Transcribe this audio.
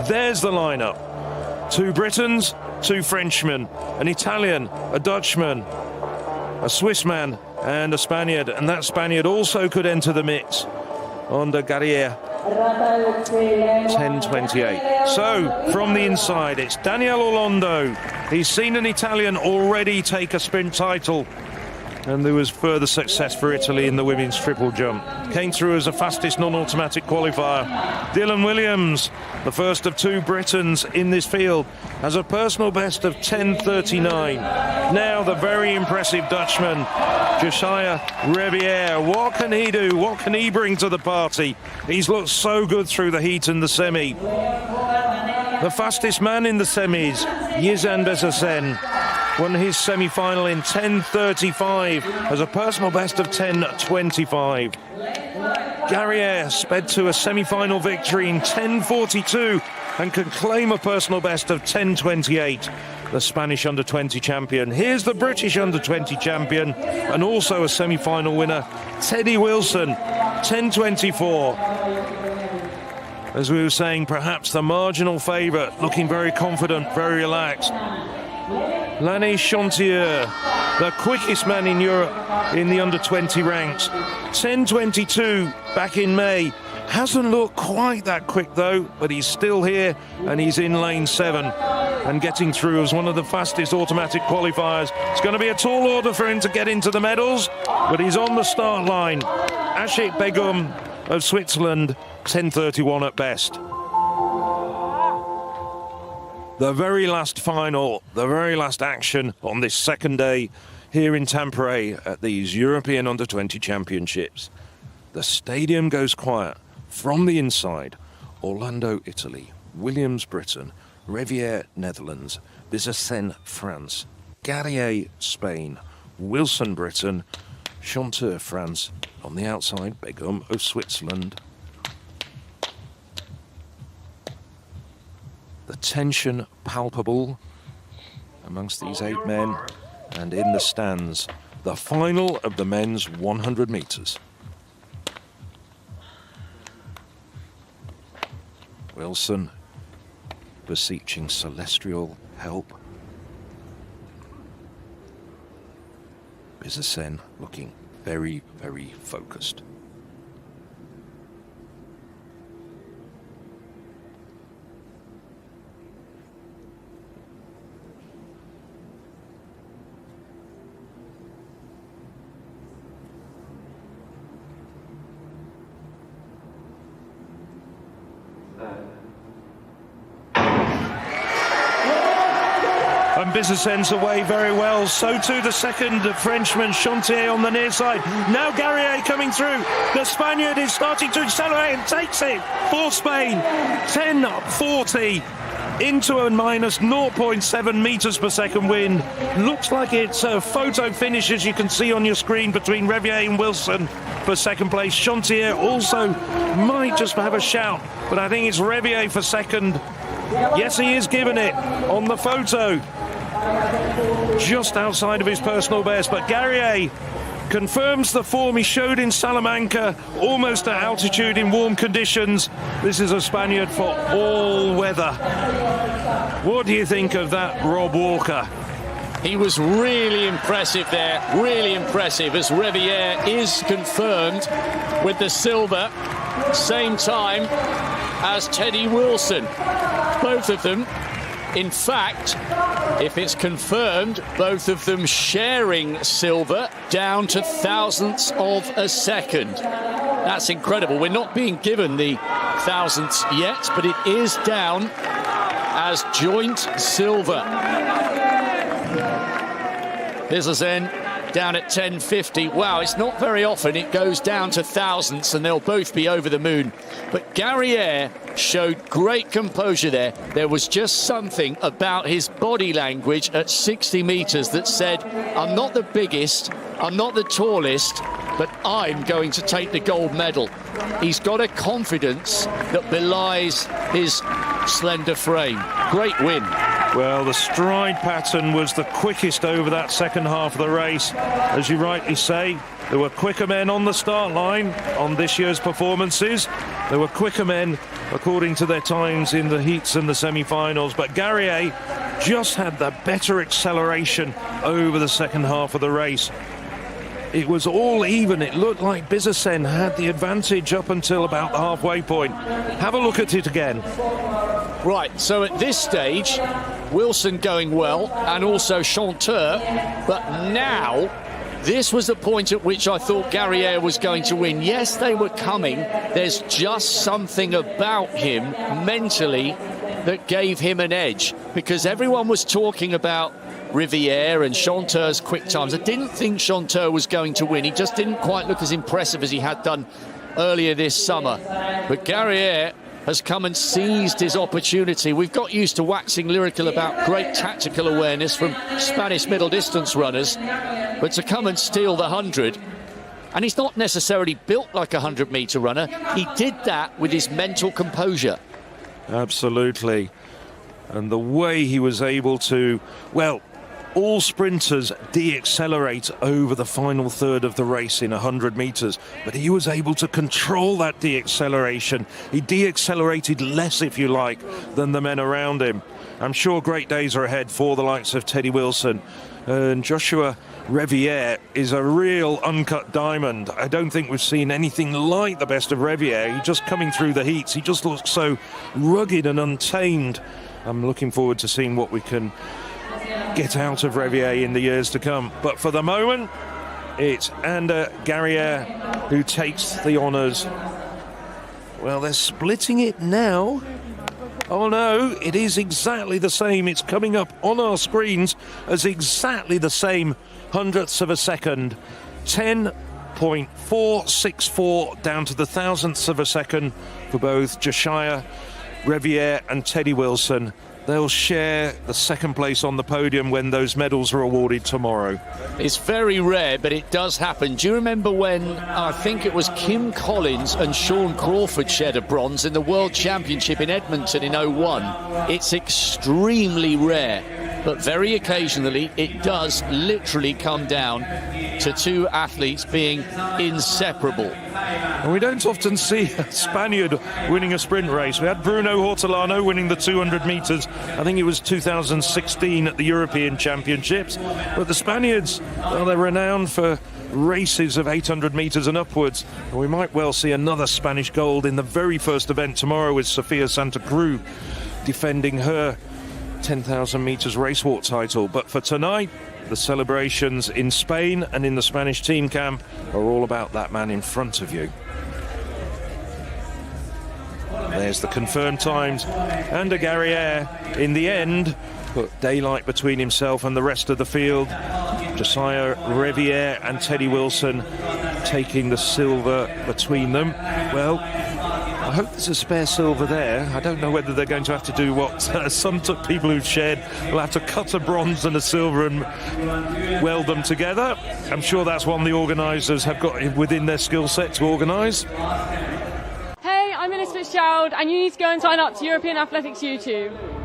There's the lineup. 2 Britons, 2 Frenchmen, an Italian, a Dutchman, a Swissman and a Spaniard. And that Spaniard also could enter the mix under Garaiar. 10:28. So, from the inside, it's Daniele Orlando. He's seen an Italian already take a sprint title. And there was further success for Italy in the women's triple jump. Came through as the fastest non-automatic qualifier. Dylan Williams, the first of 2 Britons in this field, has a personal best of 10:39. Now the very impressive Dutchman, Jozuah Revierre. What can he do? What can he bring to the party? He's looked so good through the heat and the semi. The fastest man in the semis, Ylann Bizasene, won his semi-final in 10:35 as a personal best of 10:25. Garaiar sped to a semi-final victory in 10:42 and can claim a personal best of 10:28. The Spanish under-20 champion. Here's the British under-20 champion and also a semi-final winner, Teddy Wilson, 10:24. As we were saying, perhaps the marginal favourite, looking very confident, very relaxed. Lenny Chanteur, the quickest man in Europe in the under-20 ranks. 10:22 back in May. Hasn't looked quite that quick though, but he's still here and he's in lane 7 and getting through as one of the fastest automatic qualifiers. It's going to be a tall order for him to get into the medals, but he's on the start line. Ashik Begum of Switzerland, 10:31 at best. The very last final, the very last action on this second day here in Tampere at these European Under-20 Championships. The stadium goes quiet from the inside. Orlando, Italy, Williams, Britain, Revierre, Netherlands, Bizasene, France, Garaiar, Spain, Wilson, Britain, Chanteur, France. On the outside, Begum of Switzerland. The tension palpable amongst these 8 men, and in the stands, the final of the men's 100 metres. Wilson beseeching celestial help. Bizasene looking very, very focused. And Bizasene's away very well. So too the second Frenchman, Chanteur, on the near side. Now Garaiar coming through. The Spaniard is starting to accelerate and takes it for Spain. 10:40 into a minus 0.7 meters per second wind. Looks like it's a photo finish, as you can see on your screen, between Revierre and Wilson for second place. Chanteur also might just have a shout, but I think it's Revierre for second. Yes, he is giving it on the photo. Just outside of his personal best, but Garaiar confirms the form he showed in Salamanca, almost at altitude in warm conditions. This is a Spaniard for all weather. What do you think of that, Rob Walker? He was really impressive there, really impressive, as Revierre is confirmed with the silver, same time as Teddy Wilson. Both of them, in fact, if it's confirmed, both of them sharing silver down to thousandths of a second. That's incredible. We're not being given the thousandths yet, but it is down as joint silver. Bizasene down at 10:50. Wow, it's not very often it goes down to thousandths and they'll both be over the moon. But Garaiar showed great composure there. There was just something about his body language at 60 meters that said, I'm not the biggest, I'm not the tallest, but I'm going to take the gold medal. He's got a confidence that belies his slender frame. Great win. Well, the stride pattern was the quickest over that second half of the race. As you rightly say, there were quicker men on the start line on this year's performances. There were quicker men according to their times in the heats and the semi-finals. But Garaiar just had the better acceleration over the second half of the race. It was all even. It looked like Bizasene had the advantage up until about the halfway point. Have a look at it again. Right, so at this stage, Wilson going well, and also Chanteur, but now this was the point at which I thought Garaiar was going to win. Yes, they were coming. There's just something about him mentally that gave him an edge, because everyone was talking about Revierre and Chanteur's quick times. I didn't think Chanteur was going to win. He just didn't quite look as impressive as he had done earlier this summer. But Garaiar has come and seized his opportunity. We've got used to waxing lyrical about great tactical awareness from Spanish middle distance runners, but to come and steal the 100, and he's not necessarily built like a 100-meter runner, he did that with his mental composure. Absolutely. And the way he was able to, well, all sprinters de-accelerate over the final third of the race in 100 meters, but he was able to control that de-acceleration. He de-accelerated less, if you like, than the men around him. I'm sure great days are ahead for the likes of Teddy Wilson. And Jozuah Revierre is a real uncut diamond. I don't think we've seen anything like the best of Revierre. He's just coming through the heats. He just looks so rugged and untamed. I'm looking forward to seeing what we can get out of Revierre in the years to come. But for the moment, it's Garaiar who takes the honours. Well, they're splitting it now. Oh no, it is exactly the same. It's coming up on our screens as exactly the same hundredths of a second. 10.464 down to the thousandths of a second for both Jozuah Revierre and Teddy Wilson. They'll share the second place on the podium when those medals are awarded tomorrow. It's very rare, but it does happen. Do you remember when, I think it was Kim Collins and Sean Crawford shared a bronze in the World Championship in Edmonton in 01? It's extremely rare, but very occasionally it does literally come down to two athletes being inseparable. And we don't often see a Spaniard winning a sprint race. We had Bruno Hortolano winning the 200 metres. I think it was 2016 at the European Championships. But the Spaniards, well, they're renowned for races of 800 metres and upwards. And we might well see another Spanish gold in the very first event tomorrow with Sofia Santa Cruz defending her 10,000 metres race walk title. But for tonight, the celebrations in Spain and in the Spanish team camp are all about that man in front of you. There's the confirmed times, and Garaiar in the end put daylight between himself and the rest of the field. Jozuah Revierre and Teddy Wilson taking the silver between them. Well, I hope there's a spare silver there. I don't know whether they're going to have to do what some people who've shared will have to cut a bronze and a silver and weld them together. I'm sure that's one the organisers have got within their skill set to organise. Hey, I'm Ellis Fitzgerald, and you need to go and sign up to European Athletics U20.